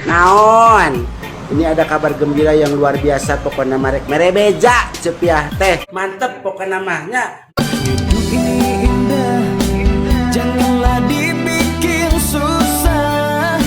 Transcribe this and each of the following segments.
Naon? Ini ada kabar gembira yang luar biasa pokoknya marek merebeja cepiah teh. Mantep pokoknya namanya. Hidup ini indah, janganlah dibikin susah.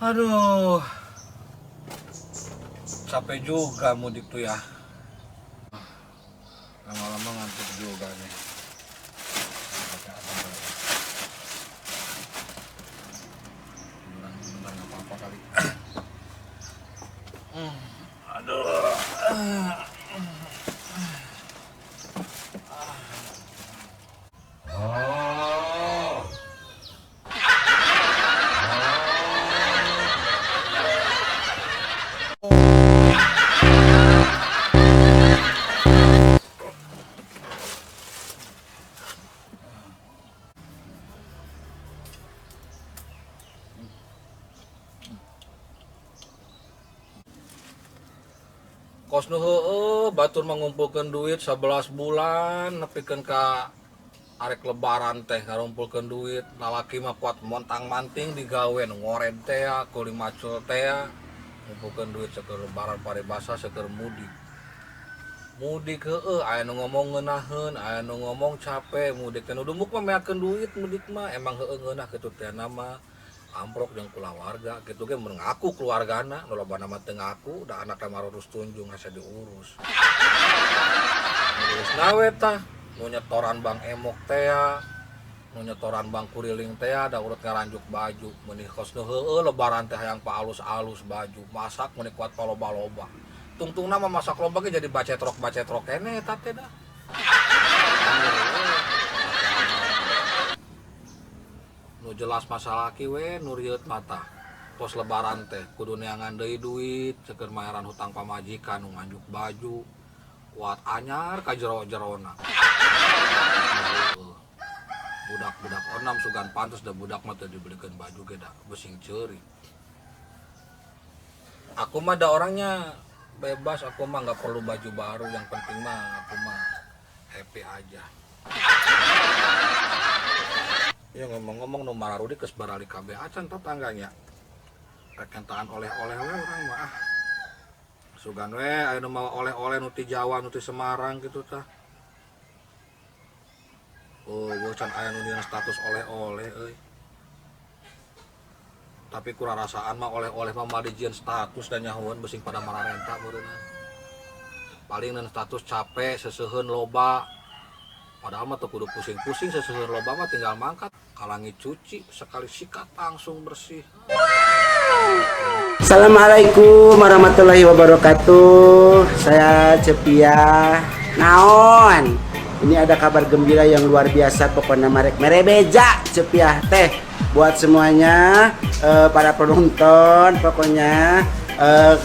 Aduh, capek juga mudik tuh ya. Lama-lama ngantuk juga nih. Beneran nggak apa-apa kali. Aduh. Kos nu heueuh batur mengumpulkan duit 11 bulan nepikeun ka arek lebaran teh ngarumpulkeun duit. Lalaki mah kuat montang-manting digawe nu ngored teh kuli macul teh ngumpulkeun duit saker lebaran paribasa saker mudik. Mudik heueuh aya nu ngomong ngeunaheun, aya nu ngomong capek mudik teh nu dumuk mah meakeun duit mudik mah emang heueuh ngeunah kitu teh nama. Amprok jeung kulawarga kitu ge mun ngaku keluargana nu lobana mah teu ngaku da anakna marurus tunjung asa diurus. Urus nawe tah nu nyetoran bang emok teh nu nyetoran bang kuriling teh da urut ngaranjuk baju meuni kos nu heueuh lebaran teh hayang pa alus-alus baju masak meuni kuat paloba-loba. Tungtungna mah masak loba ge jadi bacetrok keneh eta teh dah. Nu jelas masalah ki we nu rieut mata pos lebaran teh kudu neangan deui duit ceker mayaran hutang pamajikan nu nganjuk baju kuat anyar ka jero-jerona. Budak-budak onam sugan pantes da budak mah teu dibelikeun baju ge da besing ceuri. Aku mah da orangnya bebas, aku mah nggak perlu baju baru, yang penting mah aku mah happy aja. Ya ngomong-ngomong nu mararudi geus barali kabeh acan tetangganya. Rek entaan oleh-oleh we urang mah sugan we aya nu mawa oleh-oleh nu ti Jawa nu ti Semarang kitu tah. Oh, bocan aya nu dieun status oleh-oleh euy. Tapi kurang rasaan mah oleh-oleh mah dijieun status dan nyahoeun besing pada mararenta meureunna. Paling neun status capek seseuheun loba. Padahal mah teu kudu pusing-pusing seseuheun loba mah tinggal mangkat, kalangi cuci, sekali sikat langsung bersih. Assalamualaikum warahmatullahi wabarakatuh. Saya Cepia. Naon? Ini ada kabar gembira yang luar biasa pokoknya marek merebeja cepiah teh buat semuanya para penonton. Pokoknya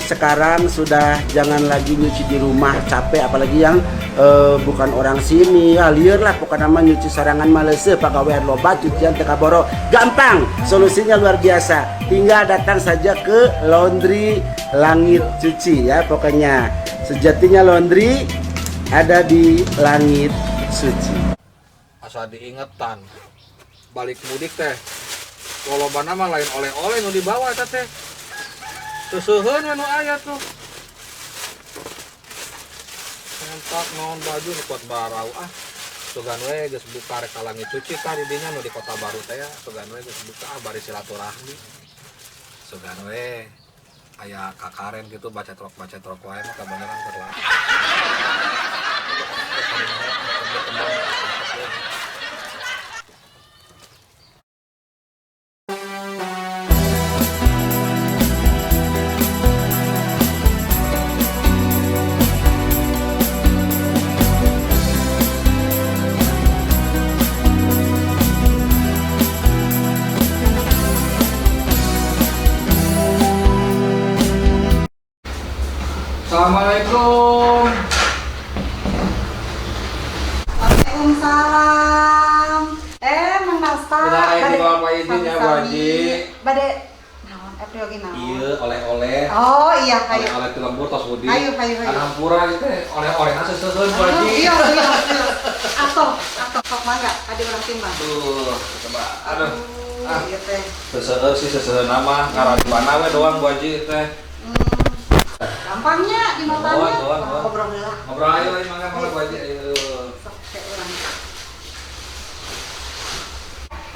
sekarang sudah jangan lagi nyuci di rumah capek, apalagi yang bukan orang sini. Lieur lah pokoknya mah nyuci sorangan maleseuh pagawean loba cucian teu kaboro. Gampang, solusinya luar biasa. Tinggal datang saja ke Laundry Langit Cuci ya. Pokoknya sejatinya laundry ada di Langit Suci. Asa diingetan balik mudik teh lolobana mah lain oleh-oleh nu dibawa eta teh seseuheun we nu aya tuh entak naon baju nu kuat barau sugan we geus buka rek Langit Cuci tah di dinya nu di Kota Baru teh sugan we geus buka bari silaturahmi sugan we aya kakaren gitu bacetrok wae mah kabeneran keur lah. Assalamualaikum. Waalaikumsalam. Mang Nasta. Kunaon aya di Bapak izin ya, Bu Haji? Bade naon April ge naon? Iya, oleh-oleh. Oh iya, hayu. Oleh-oleh ti lembur tos Budi. Hayu. Kan hampura ieu teh oleh-olehna seuseun Bu Haji. Iya. Atoh, sok mangga, adi urang timbang. Tuh, coba. Aduh. Iya teh. Seuseun sih seuseun nama ngaradipana we doang Bu Haji teh. Gampangnya di matanya. Doang. Ngobrol heula. Ngobrol ayo mangga Bu Haji ayo. Sok teh urang.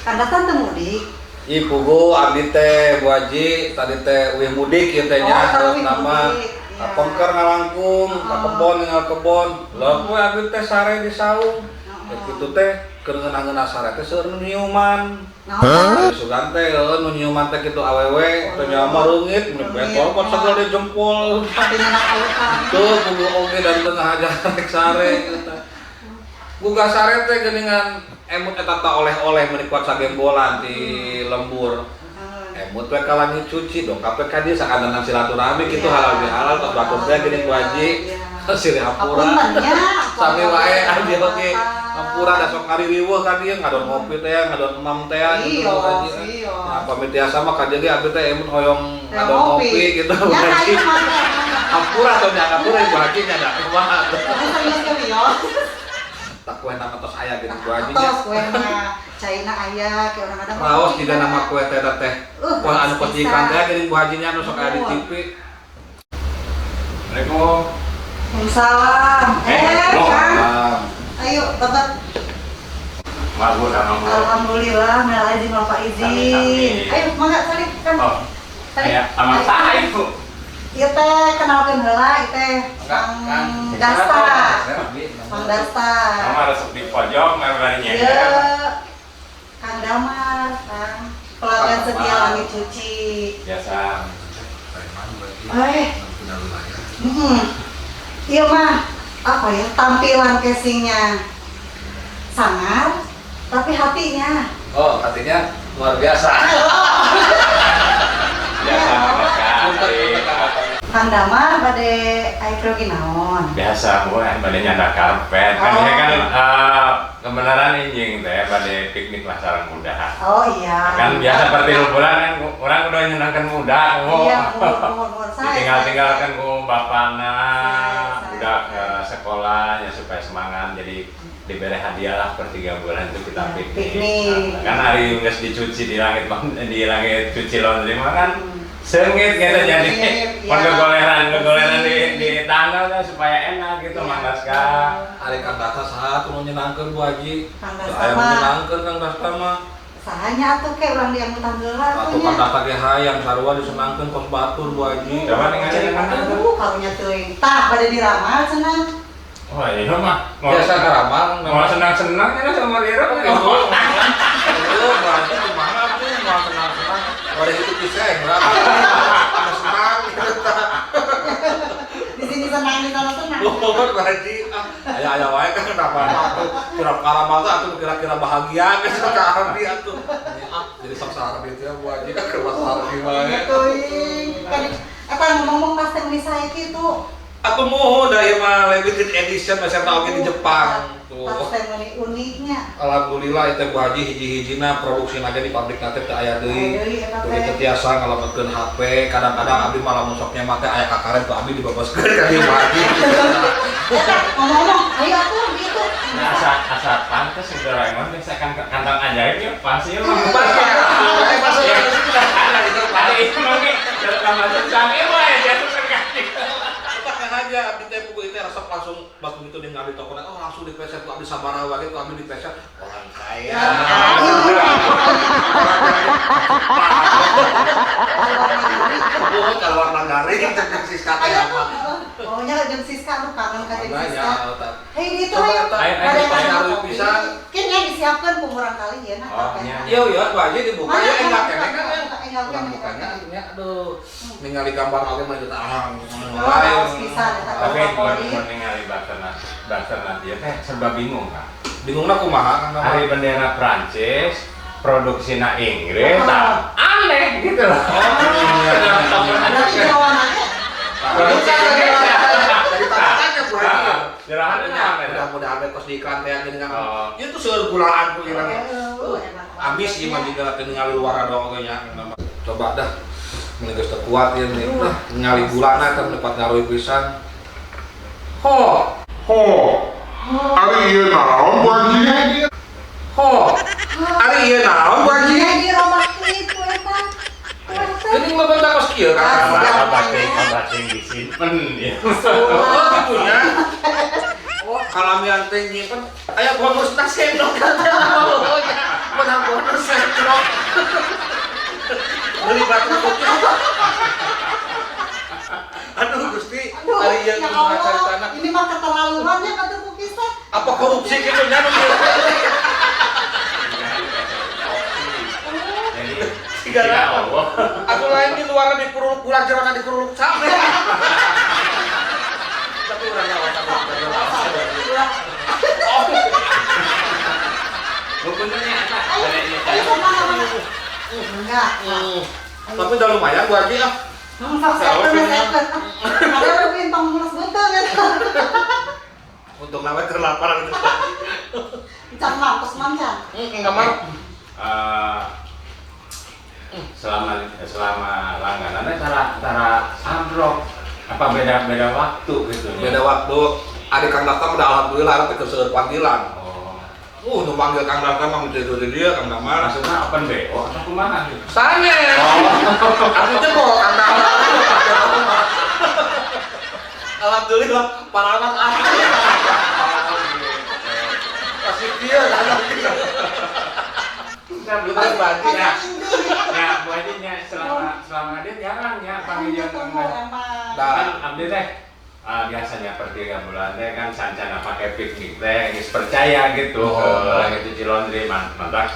Kan datang teu mudik. Ih pugu abdi teh Bu Haji tadi teh uih mudik ieu teh nya Oh, terus nama mudik, iya. pengker ngalangkung ka kebon ninggal kebon. Lah we abdi teh sare di saung. Ya kitu teh keur ngeunah-ngeunah sare teh seueur nu nyiuman. Naon? Sugan teh nu nyiuman teh kitu awewe teh nya mah reungit mun betol pot segel di jempol. Tapi nana awekan. Tuh pugu oge dan tengah aja rek sare kitu teh. Buka sare teh geuningan emut eta teh oleh-oleh meuni kuat sagembolan di lembur. Emut we kalangi cuci dong kabeh ka dieu sakadana silaturahmi kitu halal bihalal tos batur teh geuning Bu Haji. Siri hampura. Sami wae abdi oge. Hampura da sok kaririweuh ka dieu ngadon ngopi teh, ngadon emam teh gitu Bu Haji. Nah, pamit tiasa mah ka jadi abdi teh emut hoyong ngadon ngopi gitu Bu Haji. Hampura atau nya hampura Bu Haji nya da kumaha. Tak kue nama tos aya gitu Bu Haji nya. Tos kue mah caina aya ke orang ada. Raos juga nama kue teh teh. Kue anu pecikan teh geuning Bu Haji nya anu sok aya di TV. Assalamualaikum. Waalaikumsalam. Kang. Ayo, Bapak. Mabur sama Alhamdulillah, minal aidin wal faizin. Ayo, mangga salib kan. Oh, saya sama saya Ibu. Ieu teh kenalkeun heula ieu teh Mang Dasta. Mang Dasta. Sama resep di pojok, merahnya. Ieu Kang Damar, Kang. Pelanggan setia Langit Cuci. Biasa. Iya mah, apa ya, tampilan casingnya sangar, tapi hatinya Oh, hatinya luar biasa. Biasa sama sekali. Kang Damar bade ayo naon. Biasa Bu, pada nyanda karpet. Kan saya kan kebenaran injing teh pada piknik lah sareng muda. Oh iya. Kan biasa pertilupuran kan orang udah nyenangkan muda. Iya, umur saya. Tinggalkan ku bapana, Saya. udah ke sekolah ya supaya semangat. Jadi diberi hadiah lah per 3 bulan itu kita piknik. Piknik. Kan hari nggak dicuci di langit cuci laundry mah kan sengit gitu jadi kegoleran di tanggal kan supaya enak gitu Mandaska. Hari Kang Dasta saha nu nyenangkeun Bu Haji. Kang Dasta Aya mah. nyenangkeun Kang Dasta mah. Sahanya atuh ke urang diang tanggeula Atuh Kang Dasta ge hayang sarua disenangkeun kos batur Bu Haji. Coba ningali Kang Dasta. Karunya teuing. Tah bade diramal cenah. Oh iya mah. Biasa karamang Mau senang-senang kan sama dia gitu. Oh, Bu Haji gimana tuh mau senang-senang. Pada itu pisah berapa? Senang gitu. Di sini senang di sana senang. Bu Haji. Aya wae kan kenapa atuh kira karamang atuh kira-kira bahagia geus ka abdi atuh. Jadi saksara dieu teh Bu Haji kan keur masalah gimana. Teuing. Kan eta ngomong pas teh geus sae kitu. Aku mau dari mah limited edition masih tahu di Jepang tuh. Pas teh meuni uniknya. Alhamdulillah itu Bu Haji hiji-hijina produksi aja di pabrik nanti teh aya deui. Tuh itu tiasa ngalametkeun HP, kadang-kadang abdi malah musoknya mah teh aya kakaren tuh abdi dibebaskeun ka di Bu Haji. Eta ngomong, ayo atuh gitu. Asa pantes saudara emang bisa kan kantong ajaib ya pasti mah. Pas Ada itu mungkin dalam kamar sampai mah ya jatuh terkati. aja abdi teh buku itu resep langsung pas begitu ningali toko oh langsung dipeset tuh abdi sabaraha gitu abdi dipeset orang kaya. Oh kalau warna garing cek Siska teh apa. Pokoknya jeung Siska lu kangen ka jeung Siska. Makanya Hei itu ayo. Ada yang pisan. Kan ya disiapkeun kumurang kali ya nah. Oh, iya. Iya iya Bu Haji dibuka ya enggak kene kan. Enggak Orang bukanya atunya aduh. Ningali gambar oge mah juta ahang. harus pisan eta Tapi favorit. mau ningali Barcelona dia teh serba bingung kan. Bingungna kumaha kan. Hari bendera Prancis, produksinya Inggris, aneh gitu loh. Ada si lawanannya. Produksi Indonesia. Dari tatakannya Bu Bu Haji. Jerahan nyampe. Mudah-mudahan kos di iklan teh dengan Oh. itu seugulaan ku irang. Enak. Abis ieu mah juga ningali luar dong nya. Coba dah. Mun geus teu kuat ieu nih. Ningali bulana kan dapat ngaruhi pisan. Ho. Ari ieu naon Bu Haji? Ho. Ari ieu naon Bu Haji? Di rumah itu eta. Geuning mah bentar kos kieu kan. Obat yang disimpen ya. Oh gitu nya. Oh, kalamian teh nyimpen aya bonus na sendok kan. Oh ya, menang bonus sendok. Beli batu kopi. Aduh Gusti, hari yang Ya kumaha cari Allah, tanah. ini mah keterlaluan ya kata Kukisa. Apa korupsi gitu nya nu ieu? Jadi Sigara. Allah. Aku lain di luar di puruluk bulan jerona di puruluk sampe. Tapi urang ngawat aku. Hukumnya apa? Ayo mana. Enggak. Tapi udah lumayan Bu Haji ah. Ada pintong mulus betul ya. Untuk nama kelaparan itu. Can mampus mancan. Enggak mar. Selama langganannya tara ambrok apa beda waktu gitu ya? Beda waktu. Adik Kang Daftar udah alhamdulillah nanti keseueur panggilan. Nu panggil Kang Daftar mah itu dia Kang Damar. Maksudnya open BO atau kumaha gitu? Sange. Aku teh kok Kang Damar. Alhamdulillah parawan asli. Pasti dia kan. Nah, betul banget ya. Ya, Bu Haji nya selama dia jarang ya panggil kan abdi teh biasanya per 3 bulan teh kan sancana pakai piknik teh geus percaya gitu ke langit cuci laundry mantap.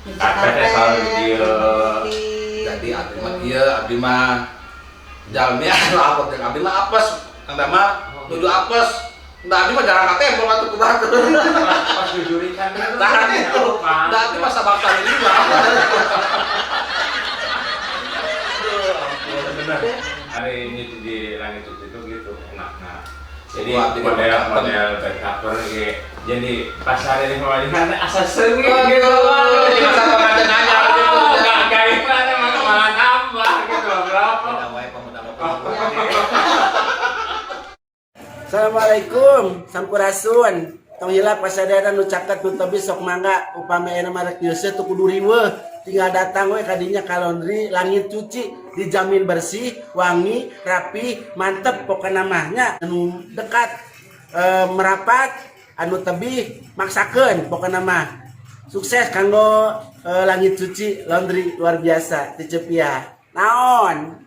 Kakek teh selalu di dieu. Jadi abdi mah jalmi apa teh abdi mah apes Kang Damar nuju apes. Nah, abdi mah jarang katembol atuh kumaha. Pas jujurikan itu. Nah, itu. Nah, abdi mah sabak kali ini lah. Benar. Hari ini di langit cuci itu gitu enak. Nah, jadi Wah, jadi model backcover gitu. Jadi pas hari ini mau kan asa sengit gitu. Jadi masa pengantin aja gitu. Enggak gaib ada malah nambah gitu berapa. Assalamualaikum, sampurasun. Tong hilap pasadena nu caket nu teu sok mangga upami ena marek Yose tuh kudu riweuh. Tinggal datang we kadinya ka laundry Langit Cuci, dijamin bersih, wangi, rapi, mantep pokokna mahnya anu dekat merapat, anu tebih maksakeun pokokna mah. Sukses kanggo Langit Cuci laundry luar biasa ti Cepia. Naon?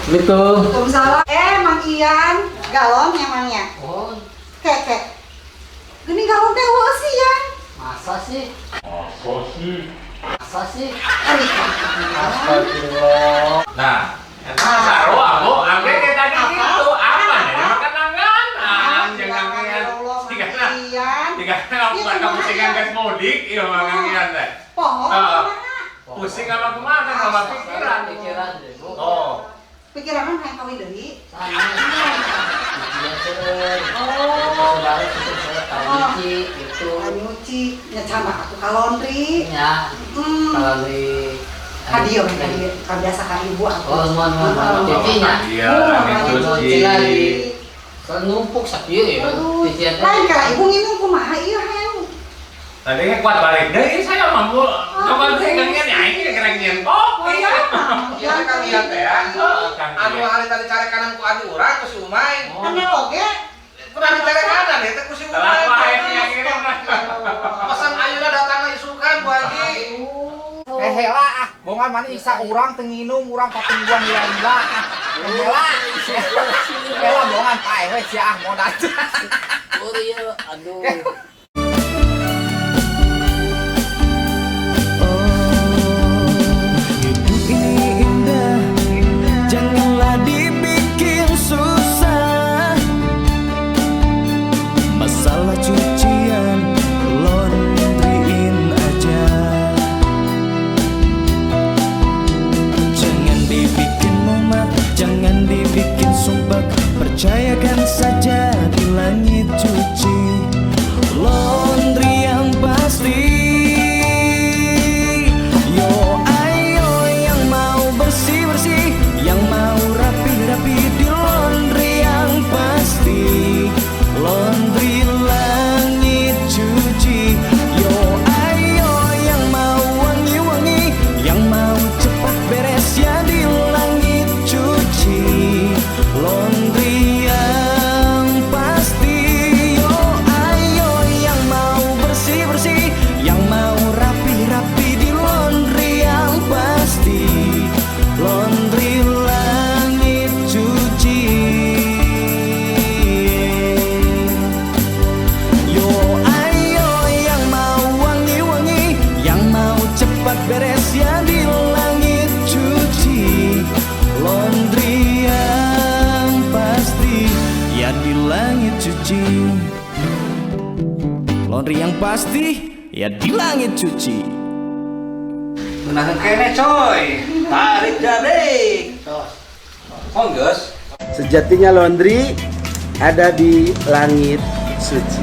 Gitu. Waalaikumsalam. Mang Ian, galon emangnya. Oh, Kek. Gini galon teh weuh sih ya. masa sih? Masa sih? Astagfirullah. Nah, sarua Bu, angge kayak tadi gitu. Apa nih? Makan langganan, jangan ngeliat. Tiga kamu pusingan gas mudik, iya makan ngeliat teh. Pohon. Pusing sama kemana sama pikiran. Pikiran deh, Bu. Oh, Pikiran mah hayang kawin deui. Sana. Iya, seueur. Oh. Saudara cucu saya Kalici gitu. Nyuci, nya sama aku ka laundry. Ya, kalau di Hadiah kan biasa ka ibu aku. Oh, mohon cucinya. iya, lagi cuci. Kan numpuk sakieu ya. Cucian teh. Lain kala ibu nginum kumaha ieu hayang. Tadi kan kuat balik deh, saya mampu. Coba saya kangen ya, ini keren kopi. Iya Kang Ian teh ya. Anu hari tadi cari kanan ku adi urang ku si Umay. Kenal oge. Pernah dicari kanan ya teh ku si Umay. Telah wae yang kirim. Pesan ayeuna datangna isukan Bu Haji. Hela ah, bongan mana isa urang teu nginum, urang patungguan lila-lila. Hela. Hela bongan pae we sia ah modal. Oh iya, aduh. Hidup ini indah, janganlah dibikin susah. Masalah cucian, laundryin aja. Jangan dibikin mumet, jangan dibikin sumpah, percayakan saja Laundry yang pasti ya di langit cuci. Nah kene coy, tarik jarik. Onggus. Sejatinya laundry ada di langit suci.